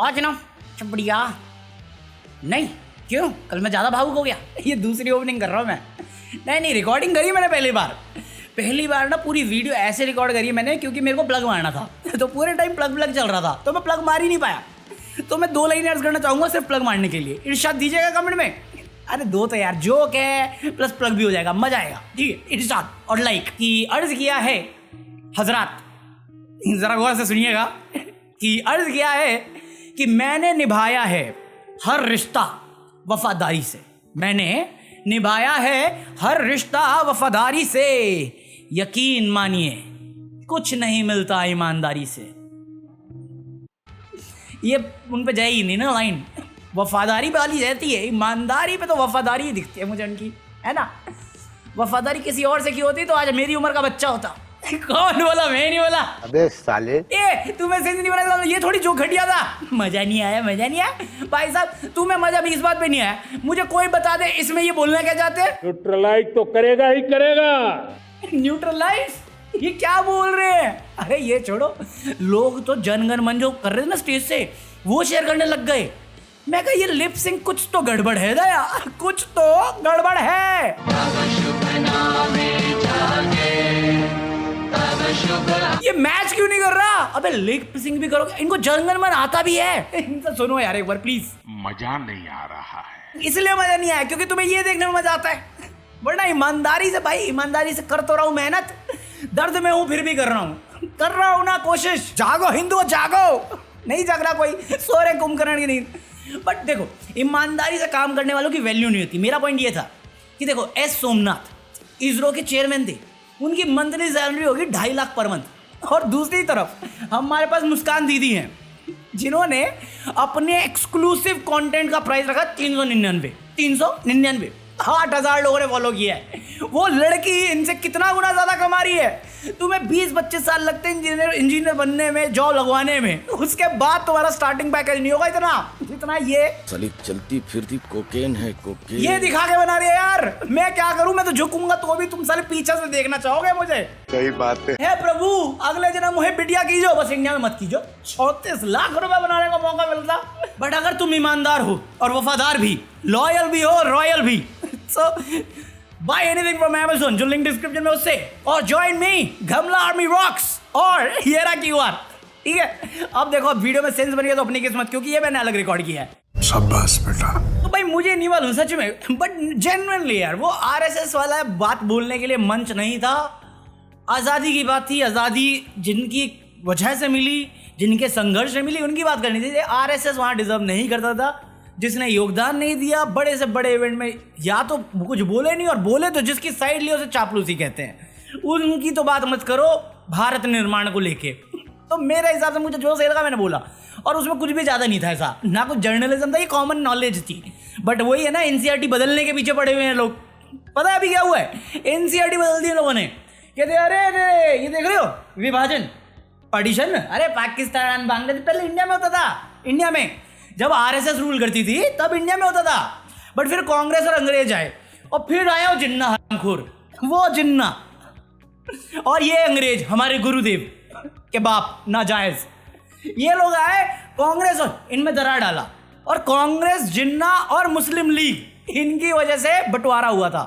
आज ना बढ़िया नहीं क्यों कल मैं ज़्यादा भावुक हो गया। ये दूसरी ओपनिंग कर रहा हूँ मैं। नहीं रिकॉर्डिंग करी मैंने पहली बार ना पूरी वीडियो ऐसे रिकॉर्ड करी मैंने क्योंकि मेरे को प्लग मारना था तो पूरे टाइम प्लग चल रहा था तो मैं प्लग मार ही नहीं पाया। तो मैं 2 लाइन अर्ज करना चाहूँगा सिर्फ प्लग मारने के लिए, इरशाद दीजिएगा कमेंट में। अरे 2 तो यार जोक है प्लस प्लग भी हो जाएगा, मजा आएगा। ठीक है, इरशाद और लाइक कि अर्ज किया है हजरात, जरा गौर से सुनिएगा कि अर्ज किया है कि मैंने निभाया है हर रिश्ता वफादारी से, मैंने निभाया है हर रिश्ता वफादारी से, यकीन मानिए कुछ नहीं मिलता ईमानदारी से। ये उन पे जाएगी नहीं ना लाइन, वफादारी पे वाली रहती है, ईमानदारी पे तो वफादारी ही दिखती है मुझे उनकी, है ना। वफादारी किसी और से की होती तो आज मेरी उम्र का बच्चा होता। कौन बोला? मैं नहीं बोला। अबे साले ए तुम्हें सेंस नहीं बना, ये थोड़ी जो घटिया था। मजा नहीं आया भाई साहब, तुम्हें मजा भी इस बात पे नहीं आया। मुझे कोई बता दे इसमें ये बोलना क्या चाहते हैं? न्यूट्रलाइज तो करेगा ही करेगा। न्यूट्रलाइज ये क्या बोल रहे हैं? अरे ये छोड़ो, लोग तो जनगण मन जो कर रहे थे ना स्टेज से वो शेयर करने लग गए। मैं कहा ये लिप सिंक कुछ तो गड़बड़ है दया, कुछ तो गड़बड़ है। ये मैच क्यों नहीं कर रहा? अबे लिप सिंक भी करोगे, इनको जनगण मन आता भी है। इनसे सुनो यार एक बार प्लीज। मजा नहीं आ रहा है, इसलिए मजा नहीं आया क्योंकि तुम्हें ये देखने में मजा आता है, वरना ईमानदारी से भाई ईमानदारी से कर तो रहा हूं मेहनत, दर्द में हूं फिर भी कर रहा हूं ना कोशिश। जागो हिंदुओं जागो, नहीं जाग रहा कोई, सो रहे कुंभकर्ण की नींद। बट देखो ईमानदारी से काम करने वालों की वैल्यू नहीं होती। मेरा पॉइंट ये था कि देखो एस सोमनाथ इसरो के चेयरमैन थे, उनकी मंथली सैलरी होगी 2.5 लाख पर मंथ। और दूसरी तरफ हमारे पास मुस्कान दीदी हैं जिन्होंने अपने एक्सक्लूसिव कंटेंट का प्राइस रखा 399। 8,000 लोगों ने फॉलो किया है। वो लड़की इनसे कितना गुना ज्यादा कमा रही है। तुम्हें 20-25 साल लगते हैं इंजीनियर बनने में, जॉब लगवाने में, उसके बाद तुम्हारा स्टार्टिंग पैकेज नहीं होगा इतना ये साली चलती फिरती कोकेन है, कोकेन ये दिखा के बना रही है यार। मैं क्या करूं, मैं तो झुकूंगा तो भी तुम साले पीछे से देखना चाहोगे मुझे। सही बात है। हे प्रभु अगले जन्म मुझे बिटिया कीजो, बस इंडिया में मत कीजो। 36 लाख रुपए बनाने का मौका मिलता। बट अगर तुम ईमानदार हो और वफादार भी, लॉयल भी हो, रॉयल भी, so buy anything from Amazon जो लिंक डिस्क्रिप्शन में उससे, और ज्वाइन मी गमला आर्मी रॉक्स और ये रहा QR। ठीक है, अब देखो अब वीडियो में सेंस बन गया तो अपनी किस्मत, क्योंकि ये मैंने अलग रिकॉर्ड किया है। शाबाश बेटा। तो भाई मुझे नहीं मालूम सच में, बट जेन्युइनली यार वो RSS वाला बात बोलने के लिए मंच नहीं था। आज़ादी की बात थी, आज़ादी जिनकी वजह से मिली, जिनके संघर्ष से मिली, उनकी बात करनी थी। RSS वहाँ डिजर्व नहीं करता था। जिसने योगदान नहीं दिया बड़े से बड़े इवेंट में, या तो कुछ बोले नहीं, और बोले तो जिसकी साइड लिया उसे चापलूसी कहते हैं। उनकी तो बात मत करो भारत निर्माण को लेके। तो मेरे हिसाब से मुझे जो सही लगा मैंने बोला, और उसमें कुछ भी ज़्यादा नहीं था ऐसा, ना कुछ जर्नलिज्म था, ये कॉमन नॉलेज थी। बट वही है ना, NCERT बदलने के पीछे पड़े हुए हैं लोग। पता है अभी क्या हुआ है? NCERT बदल दी लोगों ने। कहते अरे ये देख रहे हो विभाजन, पार्टीशन। अरे पाकिस्तान बांग्लादेश पहले इंडिया में होता था। इंडिया में जब RSS रूल करती थी तब इंडिया में होता था। बट फिर कांग्रेस और अंग्रेज आए, और फिर आया वो जिन्ना हरामखोर, वो जिन्ना, और ये अंग्रेज हमारे गुरुदेव के बाप नाजायज। ये लोग आए कांग्रेस और इनमें दरार डाला, और कांग्रेस, जिन्ना और मुस्लिम लीग, इनकी वजह से बंटवारा हुआ था।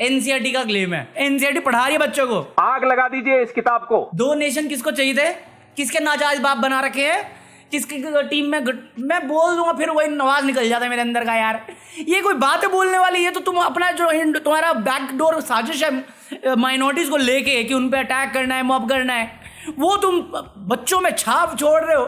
NCERT का क्लेम है, NCERT पढ़ा रही है बच्चों को। आग लगा दीजिए इस किताब को। 2 नेशन किसको चाहिए थे? किसके नाजायज बाप बना रखे हैं? किसकी टीम में मैं बोल दूंगा फिर वही नवाज निकल जाता है मेरे अंदर का। यार ये कोई बात है बोलने वाली है? तो तुम अपना जो तुम्हारा बैकडोर साजिश है माइनॉरिटीज को लेके कि उन पे अटैक करना है, मॉब करना है, वो तुम बच्चों में छाप छोड़ रहे हो।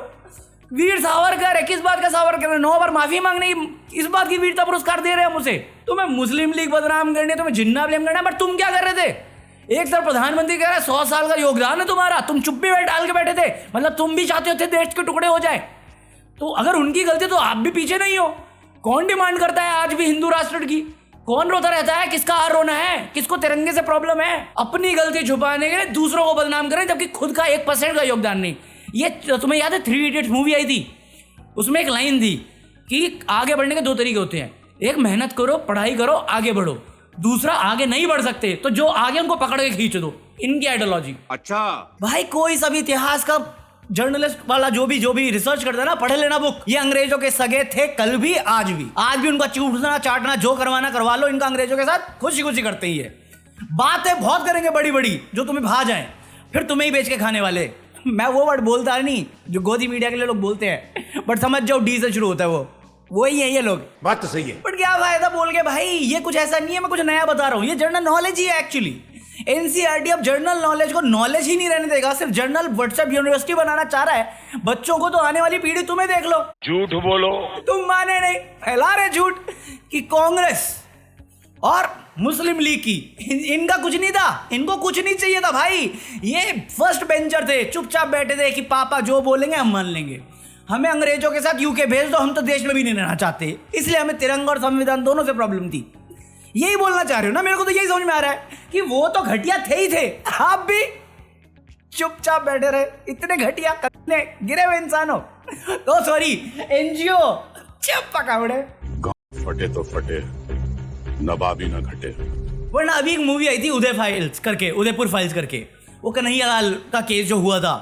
वीर सावरकर है, किस बात का सावरकर? 9 बार माफी मांगने, इस बात की वीरता पुरस्कार दे रहे हैं मुझे। तुम्हें मुस्लिम लीग बदनाम करनी है, तुम्हें जिन्ना ब्लेम करना है, बट तुम क्या कर रहे थे? एक तरफ प्रधानमंत्री कह रहा है 100 साल का योगदान है तुम्हारा, तुम चुप्पी में डाल के बैठे थे। मतलब तुम भी चाहते थे देश के टुकड़े हो जाए। तो अगर उनकी गलती तो आप भी पीछे नहीं हो। कौन डिमांड करता है आज भी हिंदू राष्ट्र की? कौन रोता रहता है? किसका हार रोना है? किसको तिरंगे से प्रॉब्लम है? अपनी गलती छुपाने के लिए दूसरों को बदनाम करें, जबकि खुद का 1% का योगदान नहीं। ये तुम्हें याद है 3 इडियट्स मूवी आई थी, उसमें एक लाइन थी कि आगे बढ़ने के 2 तरीके होते हैं, एक मेहनत करो, पढ़ाई करो, आगे बढ़ो, दूसरा आगे नहीं बढ़ सकते तो जो आगे उनको पकड़ के खींच दो। इनकी आइडियोलॉजी। अच्छा भाई कोई सा भी इतिहास का जर्नलिस्ट वाला जो भी रिसर्च करता है ना, पढ़ लेना बुक। ये अंग्रेजों के सगे थे कल भी आज भी उनका चूटना चाटना जो करवाना करवा लो, इनका अंग्रेजों के साथ खुशी खुशी करते ही है। बातें बहुत करेंगे बड़ी बड़ी जो तुम्हें भा जाए, फिर तुम्हें ही बेच के खाने वाले। मैं वो वर्ड बोलता नहीं जो गोदी मीडिया के लिए लोग बोलते हैं, बट समझ जाओ डी से शुरू होता है वो ही है ये लोग। बात तो सही है, बट क्या फायदा बोल के भाई, ये कुछ ऐसा नहीं है मैं कुछ नया बता रहा हूँ, ये जनरल नॉलेज ही है एक्चुअली। एनसीईआरटी अब जनरल नॉलेज को नॉलेज ही नहीं रहने देगा, सिर्फ जनरल व्हाट्सएप यूनिवर्सिटी बनाना चाह रहा है बच्चों को। तो आने वाली पीढ़ी तुम्हें देख लो, झूठ बोलो, तुम माने नहीं, फैला रहे झूठ कि कांग्रेस और मुस्लिम लीग की इनका कुछ नहीं था, इनको कुछ नहीं चाहिए था भाई। ये फर्स्ट बेंचर थे, चुपचाप बैठे थे कि पापा जो बोलेंगे हम मान लेंगे। हमें अंग्रेजों के साथ यूके भेज दो, हम तो देश में भी नहीं रहना चाहते, इसलिए हमें तिरंगा और संविधान दोनों से प्रॉब्लम थी। यही बोलना चाह रहे हो ना? मेरे को तो यही समझ में आ रहा है कि वो तो घटिया थे ही थे, आप भी चुपचाप बैठे रहे। इतने घटिया करने गिरे हुए इंसान हो। तो सॉरी एनजीओ, चुप पकावड़े। फटे तो फटे, नवाबी न घटे। वरना अभी एक मूवी आई थी उदय फाइल्स करके, उदयपुर फाइल्स करके, वो कन्हैया लाल का केस जो हुआ था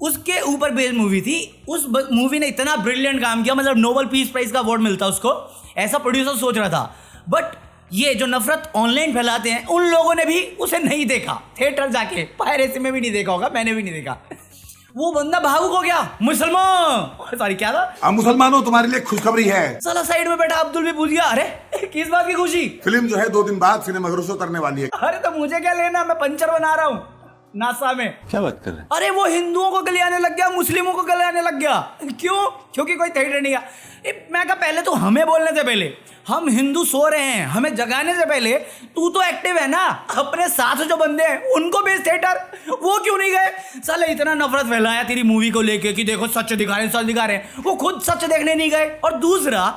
उसके ऊपर बेस्ड मूवी थी। उस मूवी ने इतना ब्रिलियंट काम किया, मतलब नोबेल पीस प्राइज का अवार्ड मिलता उसको, ऐसा प्रोड्यूसर सोच रहा था। बट ये जो नफरत ऑनलाइन फैलाते हैं उन लोगों ने भी उसे नहीं देखा, थिएटर जाके पायरेसी में भी नहीं देखा होगा, मैंने भी नहीं देखा। वो बंदा भावुक हो गया, मुसलमान, सॉरी क्या था, आप मुसलमानों तुम्हारे लिए खुशखबरी है। साला साइड में बैठा अब्दुल भी पूछ गया, अरे किस बात की खुशी? फिल्म जो है 2 दिन बाद सिनेमाघरों से उतरने वाली है। अरे तो मुझे क्या लेना, मैं पंचर बना रहा हूँ नासा में। क्या बात कर रहे हैं? अरे वो हिंदुओं को गले आने लग गया, मुस्लिमों को गले आने लग गया। क्यों? क्योंकि कोई थिएटर नहीं गया। मैं कहा पहले तो हमें बोलने से पहले, हम हिंदू सो रहे हैं, हमें जगाने से पहले तू तो एक्टिव है ना, अपने साथ जो बंदे हैं उनको बेच थिएटर, वो क्यों नहीं गए? साले इतना नफरत फैलाया तेरी मूवी को लेके कि देखो सच दिखा रहे हैं, सच दिखा रहे हैं, वो खुद सच देखने नहीं गए। और दूसरा,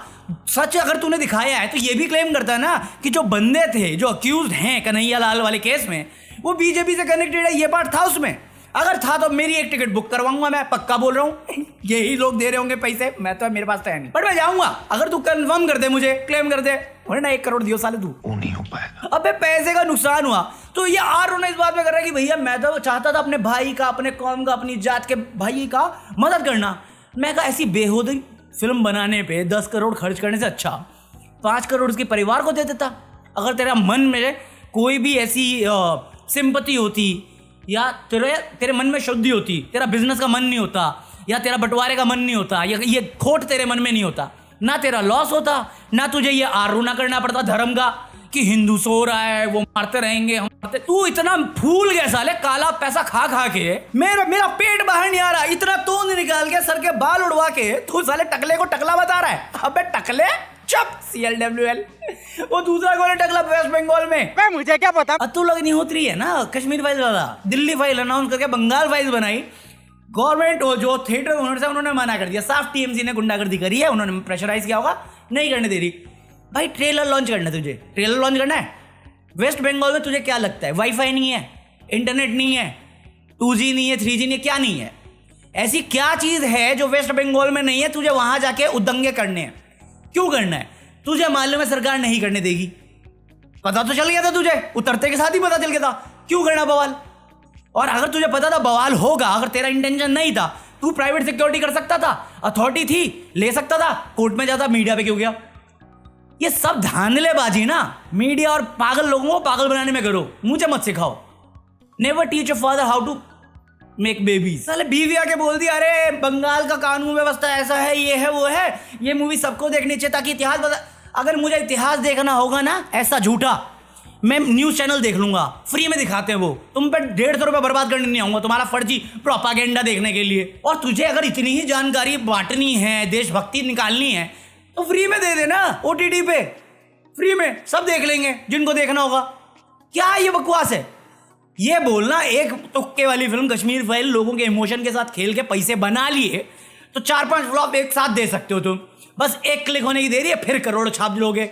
सच अगर तूने दिखाया है तो ये भी क्लेम करता है ना कि जो बंदे थे जो अक्यूज हैं कन्हैया लाल वाले केस में, वो बीजेपी से कनेक्टेड है, ये पार्ट था उसमें। अगर था तो मेरी एक टिकट बुक करवाऊंगा, मैं पक्का बोल रहा हूँ। यही लोग दे रहे होंगे पैसे, मैं तो मेरे पास तो है नहीं, बट मैं जाऊंगा अगर तू कंफर्म कर दे, मुझे क्लेम कर दे, वरना 1 करोड़ दियो साले तू। वो नहीं हो पाएगा। अबे पैसे का नुकसान हुआ तो ये आर इस बात में कर रहा है कि भैया मैं तो चाहता था अपने भाई का, अपने कौम का, अपनी जात के भाई का मदद करना। मैं कहा ऐसी बेहूदी फिल्म बनाने पे 10 करोड़ खर्च करने से अच्छा 5 करोड़ उसके परिवार को दे देता। अगर तेरा मन में कोई भी ऐसी सिंपैथी होती, या तेरे मन में शुद्धि होती, तेरा बिजनेस का मन नहीं होता, या तेरा बंटवारे का मन नहीं होता, या ये खोट तेरे मन में नहीं होता, ना तेरा लॉस होता, ना तुझे ये आरोना करना पड़ता धर्म का कि हिंदू सो रहा है, वो मारते रहेंगे, हम मारते। तू इतना फूल गया साले, काला पैसा खा खा के मेरा पेट बाहर नहीं आ रहा, इतना तोंद निकाल के, सर के बाल उड़वा के तू साले टकले को टकला बता रहा है। अबे टकले चुप, CLWL। वो दूसरा कौन है टकला वेस्ट बंगाल में? मुझे क्या पता। अतुल अग्निहोत्री है ना, कश्मीर फाइल वाला, दिल्ली फाइल अनाउंस करके बंगाल फाइल बनाई। गवर्नमेंट जो थिएटर ओनर से उन्होंने मना कर दिया, साफ TMC ने गुंडागर्दी करी है, उन्होंने प्रेशराइज किया होगा, नहीं करने दे रही। भाई ट्रेलर लॉन्च करना है तुझे, ट्रेलर लॉन्च करना है। वेस्ट बंगाल में तुझे क्या लगता है वाईफाई नहीं है, इंटरनेट नहीं है, 2G नहीं है, 3G नहीं है, क्या नहीं है? ऐसी क्या चीज़ है जो वेस्ट बंगाल में नहीं है, तुझे वहां जाके उदंगे करने हैं? क्यों करना है? तुझे मालूम है सरकार नहीं करने देगी, पता तो चल गया था तुझे, उतरते के साथ ही पता चल गया था, क्यों करना बवाल? और अगर तुझे पता था बवाल होगा, अगर तेरा इंटेंशन नहीं था, तू प्राइवेट सिक्योरिटी कर सकता था, अथॉरिटी थी, ले सकता था, कोर्ट में जाता, मीडिया पे क्यों गया? ये सब धांधलेबाजी ना, मीडिया और पागल लोगों को पागल बनाने में करो, मुझे मत सिखाओ। Never teach your father how to make babies. साले बीवी आके बोल दिया अरे बंगाल का कानून व्यवस्था ऐसा है, ये है, वो है, ये मूवी सबको देखनी चाहिए ताकि इतिहास बता। अगर मुझे इतिहास देखना होगा ना ऐसा झूठा, मैं न्यूज चैनल देख लूंगा, फ्री में दिखाते हैं वो, तुम पे 150 रुपये बर्बाद करने नहीं आऊंगा तुम्हारा फर्जी प्रोपागेंडा देखने के लिए। और तुझे अगर इतनी ही जानकारी बांटनी है, देशभक्ति निकालनी है, तो फ्री में दे देना, OTT पे फ्री में सब देख लेंगे जिनको देखना होगा। क्या ये बकवास है? ये बोलना एक तुक्के वाली फिल्म कश्मीर फाइल लोगों के इमोशन के साथ खेल के पैसे बना लिए तो 4-5 फ्लॉप एक साथ दे सकते हो तुम, बस एक क्लिक होने की देरी है, फिर करोड़ छाप लोगे।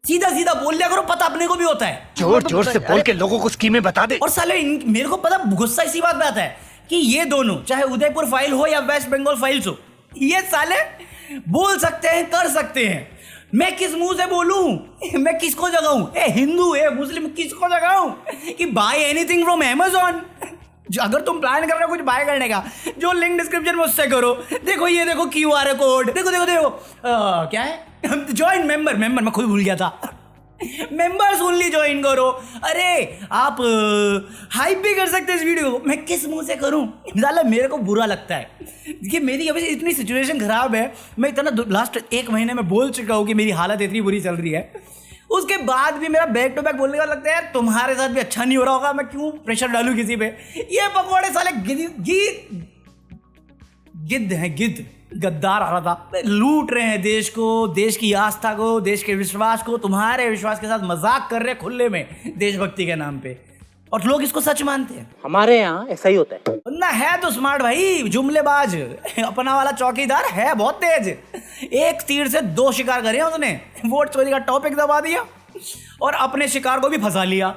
सीधा सीधा बोल लिया करो, पता अपने को भी होता है, जोर जोर से बोल के लोगों को स्कीमें बता दे। और साले मेरे को पता गुस्सा इसी बात पे आता है कि ये दोनों, चाहे उदयपुर फाइल हो या वेस्ट बंगाल फाइल्स हो, ये साले बोल सकते हैं, कर सकते हैं। मैं किस मुंह से बोलूं? मैं किसको जगाऊं? ए हिंदू है, मुस्लिम, किसको जगाऊं कि बाय एनीथिंग फ्रॉम Amazon? अगर तुम प्लान कर रहे हो कुछ बाय करने का, जो लिंक डिस्क्रिप्शन में उससे करो। देखो ये देखो QR कोड, देखो देखो देखो क्या है, ज्वाइन मेंबर मैं खुद भूल गया था। मेंबर्स ओनली ज्वाइन करो। अरे आप हाइप भी कर सकते हैं इस वीडियो को। मैं किस मुंह से करूं? साला मेरे को बुरा लगता है कि मेरी अभी इतनी सिचुएशन खराब है। मैं इतना लास्ट 1 महीने में बोल चुका हूं कि मेरी हालत इतनी बुरी चल रही है, उसके बाद भी मेरा बैक टू बैक बोलने का लगता है यार तुम्हारे साथ भी अच्छा नहीं हो रहा होगा, मैं क्यों प्रेशर डालूं किसी पे। ये पकौड़े साले गिद्ध हैं, गिद्ध गद्दार आ रहा था। लूट रहे हैं देश को, देश की आस्था को, देश के विश्वास को, तुम्हारे विश्वास के साथ मजाक कर रहे हैं खुले में देशभक्ति के नाम पे, और लोग इसको सच मानते हैं। हमारे यहाँ ऐसा ही होता है। बंदा है तो स्मार्ट भाई, जुमलेबाज अपना वाला चौकीदार है, बहुत तेज। एक तीर से 2 शिकार करे उसने। वोट चोरी का टॉपिक दबा दिया और अपने शिकार को भी फंसा लिया।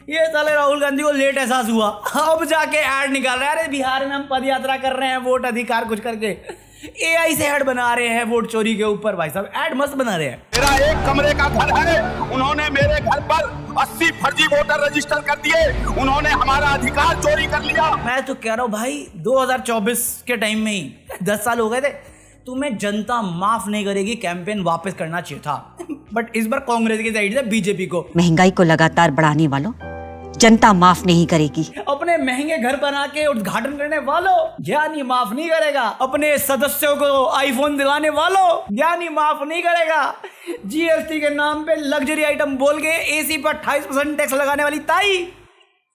ये साले राहुल गांधी को लेट एहसास हुआ, अब जाके ऐड निकाल रहे हैं, अरे बिहार में हम पद यात्रा कर रहे हैं, वोट अधिकार कुछ करके AI से ऐड बना रहे हैं वोट चोरी के ऊपर। भाई साहब ऐड मस्त बना रहे हैं। मेरा 1 कमरे का घर है, उन्होंने मेरे घर पर 80 फर्जी वोटर रजिस्टर कर दिए, उन्होंने हमारा अधिकार चोरी कर लिया। मैं तो कह रहा हूँ भाई 2024 के टाइम में ही 10 साल हो गए थे, तुम्हें जनता माफ नहीं करेगी, कैंपेन वापस करना चाहिए था। बट इस बार कांग्रेस की साइड से बीजेपी को, महंगाई को लगातार बढ़ाने वालों, जनता माफ नहीं करेगी। अपने महंगे घर बना के उद्घाटन करने वालों, ज्ञानी माफ नहीं करेगा। अपने सदस्यों को आईफोन दिलाने वालों, ज्ञानी माफ नहीं करेगा। GST के नाम पे लग्जरी आइटम बोल के AC पर 28% टैक्स लगाने वाली ताई,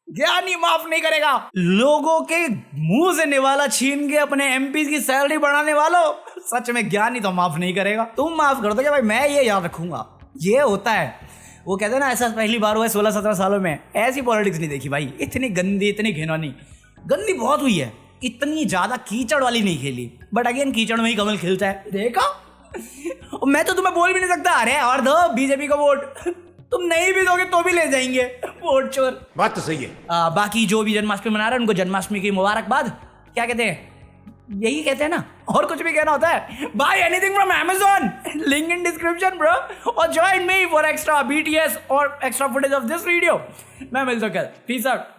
ज्ञानी माफ नहीं करेगा। लोगों के मुंह से निवाला छीन के अपने MP की सैलरी बढ़ाने वालों, सच में ज्ञानी तो माफ नहीं करेगा। तुम माफ कर दो क्या भाई, मैं ये याद रखूंगा। ये होता है, वो कहते हैं ना ऐसा पहली बार हुआ है 16-17 सालों में। ऐसी पॉलिटिक्स नहीं देखी भाई, इतनी गंदी, इतनी घिनौनी। गंदी बहुत हुई है, इतनी ज्यादा कीचड़ वाली नहीं खेली। बट अगेन कीचड़ में ही कमल खिलता है, देखा। मैं तो तुम्हें बोल भी नहीं सकता अरे और दो बीजेपी को वोट, तुम नहीं भी दोगे तो भी ले जाएंगे वोट चोर। बात तो सही है। बाकी जो भी जन्माष्टमी मना रहे हैं उनको जन्माष्टमी की मुबारकबाद। क्या कहते हैं, यही कहते हैं ना, और कुछ भी कहना होता है। Buy anything from Amazon, link in description bro, और join me for extra BTS और extra footage of this video. मैं मिलता हूं कल, पीस आउट।